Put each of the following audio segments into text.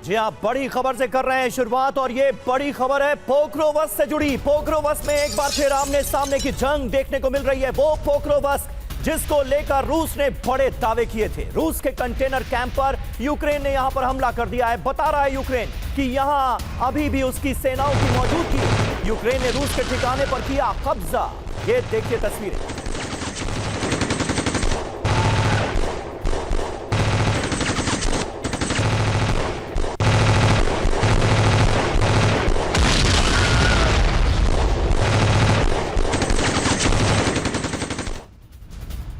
जी आप बड़ी खबर से कर रहे हैं शुरुआत और ये बड़ी खबर है पोक्रोवस से जुड़ी। पोक्रोवस में एक बार फिर आमने सामने की जंग देखने को मिल रही है। वो पोक्रोवस जिसको लेकर रूस ने बड़े दावे किए थे। रूस के कंटेनर कैंप पर यूक्रेन ने यहां पर हमला कर दिया है। बता रहा है यूक्रेन कि यहां अभी भी उसकी सेनाओं की मौजूदगी। यूक्रेन ने रूस के ठिकाने पर किया कब्जा। ये देखिए तस्वीरें।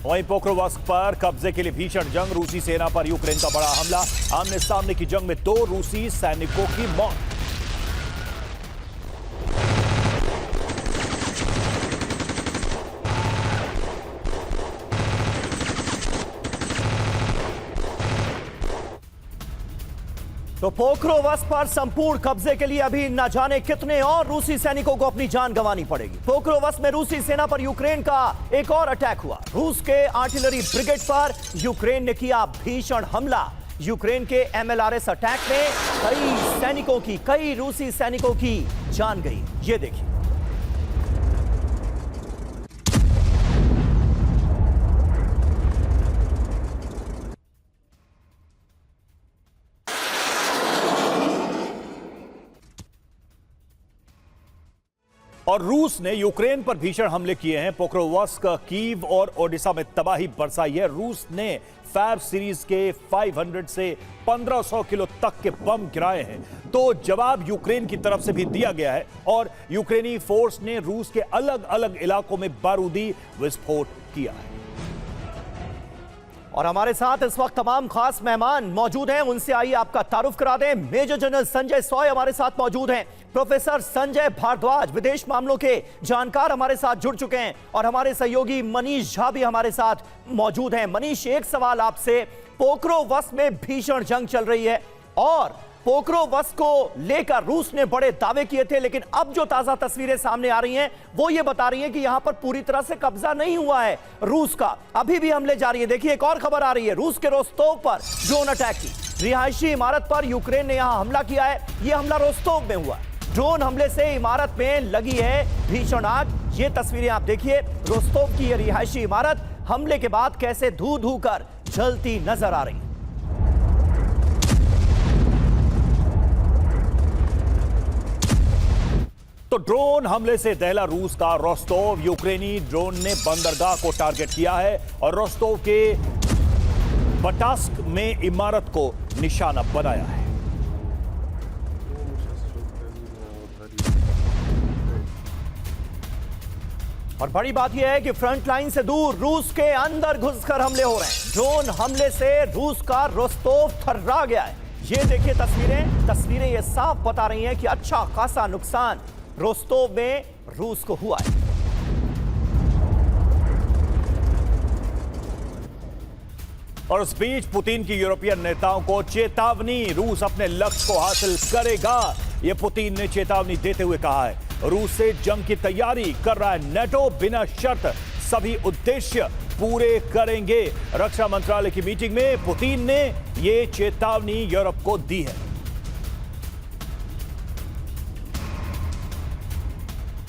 वहीं पोक्रोवस्क पर कब्जे के लिए भीषण जंग, रूसी सेना पर यूक्रेन का बड़ा हमला। आमने सामने की जंग में 2 रूसी सैनिकों की मौत। तो पोक्रोवस पर संपूर्ण कब्जे के लिए अभी न जाने कितने और रूसी सैनिकों को अपनी जान गंवानी पड़ेगी। पोक्रोवस में रूसी सेना पर यूक्रेन का एक और अटैक हुआ। रूस के आर्टिलरी ब्रिगेड पर यूक्रेन ने किया भीषण हमला। यूक्रेन के एमएलआरएस अटैक में कई रूसी सैनिकों की जान गई। ये देखिए। और रूस ने यूक्रेन पर भीषण हमले किए हैं। पोक्रोवस्क, कीव और ओडिशा में तबाही बरसाई है। रूस ने फैब सीरीज के 500 से 1500 किलो तक के बम गिराए हैं। तो जवाब यूक्रेन की तरफ से भी दिया गया है और यूक्रेनी फोर्स ने रूस के अलग अलग इलाकों में बारूदी विस्फोट किया है। और हमारे साथ इस वक्त तमाम खास मेहमान मौजूद हैं। उनसे आइए आपका तारुफ करा दें। मेजर जनरल संजय सॉय हमारे साथ मौजूद हैं। प्रोफेसर संजय भारद्वाज विदेश मामलों के जानकार हमारे साथ जुड़ चुके हैं और हमारे सहयोगी मनीष झा भी हमारे साथ मौजूद हैं। मनीष, एक सवाल आपसे। पोक्रोवस में भीषण जंग चल रही है और पोक्रोवस को लेकर रूस ने बड़े दावे किए थे, लेकिन अब जो ताजा तस्वीरें सामने आ रही हैं वो ये बता रही हैं कि यहां पर पूरी तरह से कब्जा नहीं हुआ है रूस का। अभी भी हमले जारी है। देखिए, एक और खबर आ रही है। रूस के रोस्तोव पर ड्रोन अटैक की रिहायशी इमारत पर यूक्रेन ने यहां हमला किया है। यह हमला रोस्तोव में हुआ। ड्रोन हमले से इमारत में लगी है भीषण आग। ये तस्वीरें आप देखिए। रोस्तोव की यह रिहायशी इमारत हमले के बाद कैसे धू धू कर जलती नजर आ रही है। तो ड्रोन हमले से दहला रूस का रोस्तोव। यूक्रेनी ड्रोन ने बंदरगाह को टारगेट किया है और रोस्तोव के बटास्क में इमारत को निशाना बनाया है। और बड़ी बात यह है कि फ्रंट लाइन से दूर रूस के अंदर घुसकर हमले हो रहे हैं। ड्रोन हमले से रूस का रोस्तोव थर्रा गया है। ये देखिए तस्वीरें ये साफ बता रही हैं कि अच्छा खासा नुकसान रोस्तोव में रूस को हुआ है। और इस बीच पुतिन की यूरोपियन नेताओं को चेतावनी। रूस अपने लक्ष्य को हासिल करेगा, यह पुतिन ने चेतावनी देते हुए कहा है। रूस से जंग की तैयारी कर रहा है नेटो, बिना शर्त सभी उद्देश्य पूरे करेंगे। रक्षा मंत्रालय की मीटिंग में पुतिन ने यह चेतावनी यूरोप को दी है।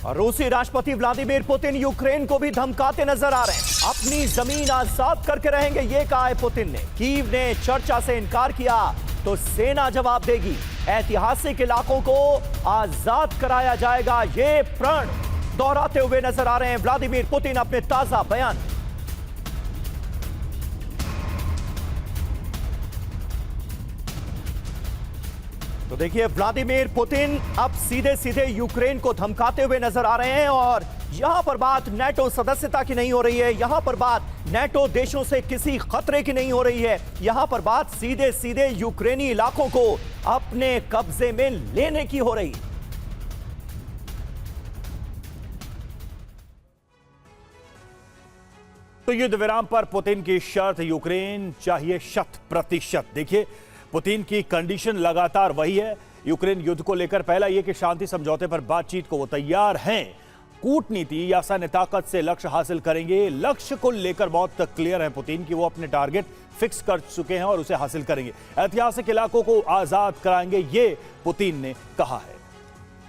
और रूसी राष्ट्रपति व्लादिमीर पुतिन यूक्रेन को भी धमकाते नजर आ रहे हैं। अपनी जमीन आजाद करके रहेंगे, यह कहा है पुतिन ने। कीव ने चर्चा से इनकार किया तो सेना जवाब देगी। ऐतिहासिक इलाकों को आजाद कराया जाएगा, ये प्रण दोहराते हुए नजर आ रहे हैं व्लादिमीर पुतिन अपने ताजा बयान। तो देखिए, व्लादिमीर पुतिन अब सीधे सीधे यूक्रेन को धमकाते हुए नजर आ रहे हैं और यहां पर बात नेटो सदस्यता की नहीं हो रही है। यहां पर बात नेटो देशों से किसी खतरे की नहीं हो रही है। यहां पर बात सीधे सीधे यूक्रेनी इलाकों को अपने कब्जे में लेने की हो रही है। तो युद्ध विराम पर पुतिन की शर्त यूक्रेन चाहिए 100%। देखिए, पुतिन की कंडीशन लगातार वही है। यूक्रेन युद्ध को लेकर पहला यह कि शांति समझौते पर बातचीत को वो तैयार हैं, कूटनीति या सैन्य ताकत से लक्ष्य हासिल करेंगे। लक्ष्य को लेकर बहुत क्लियर है पुतिन कि वो अपने टारगेट फिक्स कर चुके हैं और उसे हासिल करेंगे। ऐतिहासिक इलाकों को आजाद कराएंगे, ये पुतिन ने कहा है।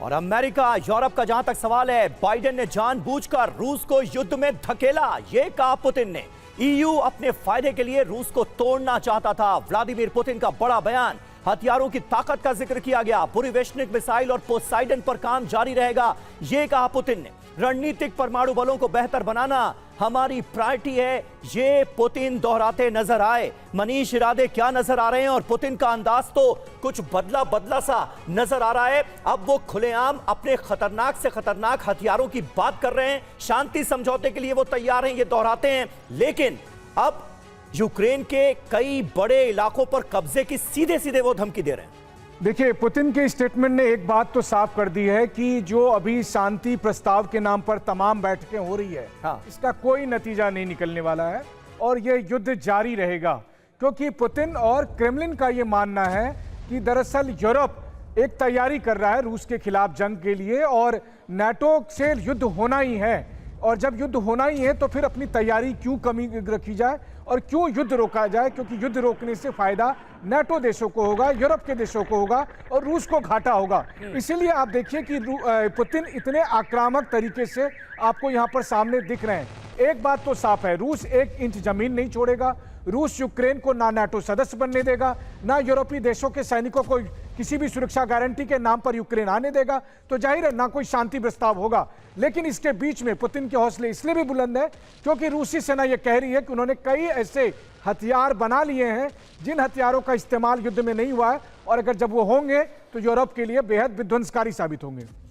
और अमेरिका यूरोप का जहां तक सवाल है, बाइडेन ने जानबूझकर रूस को युद्ध में धकेला, यह कहा पुतिन ने। ईयू अपने फायदे के लिए रूस को तोड़ना चाहता था। व्लादिमीर पुतिन का बड़ा बयान, हथियारों की ताकत का जिक्र किया गया। पूरी वैश्विक मिसाइल और पोसाइडन पर काम जारी रहेगा, यह कहा पुतिन ने। रणनीतिक परमाणु बलों को बेहतर बनाना हमारी प्रायोरिटी है, ये पुतिन दोहराते नजर आए। मनीष, इरादे क्या नजर आ रहे हैं? और पुतिन का अंदाज तो कुछ बदला बदला सा नजर आ रहा है। अब वो खुलेआम अपने खतरनाक से खतरनाक हथियारों की बात कर रहे हैं, शांति समझौते के लिए वो तैयार हैं, ये दोहराते हैं। लेकिन अब यूक्रेन के कई बड़े इलाकों पर कब्जे की सीधे सीधे वो धमकी दे रहे हैं। देखिए, पुतिन के स्टेटमेंट ने एक बात तो साफ कर दी है कि जो अभी शांति प्रस्ताव के नाम पर तमाम बैठकें हो रही है, इसका कोई नतीजा नहीं निकलने वाला है और यह युद्ध जारी रहेगा। क्योंकि पुतिन और क्रेमलिन का यह मानना है कि दरअसल यूरोप एक तैयारी कर रहा है रूस के खिलाफ जंग के लिए और नाटो से युद्ध होना ही है। और जब युद्ध होना ही है तो फिर अपनी तैयारी क्यों कमी रखी जाए और क्यों युद्ध रोका जाए? क्योंकि युद्ध रोकने से फायदा नाटो देशों को होगा, यूरोप के देशों को होगा और रूस को घाटा होगा। इसीलिए आप देखिए कि पुतिन इतने आक्रामक तरीके से आपको यहां पर सामने दिख रहे हैं। एक बात तो साफ है, रूस 1 इंच जमीन नहीं छोड़ेगा। रूस यूक्रेन को ना नाटो सदस्य बनने देगा, ना यूरोपीय देशों के सैनिकों को किसी भी सुरक्षा गारंटी के नाम पर यूक्रेन आने देगा। तो जाहिर है ना कोई शांति प्रस्ताव होगा। लेकिन इसके बीच में पुतिन के हौसले इसलिए भी बुलंद है क्योंकि रूसी सेना यह कह रही है कि उन्होंने कई ऐसे हथियार बना लिए हैं जिन हथियारों का इस्तेमाल युद्ध में नहीं हुआ है और अगर जब वो होंगे तो यूरोप के लिए बेहद विध्वंसकारी साबित होंगे।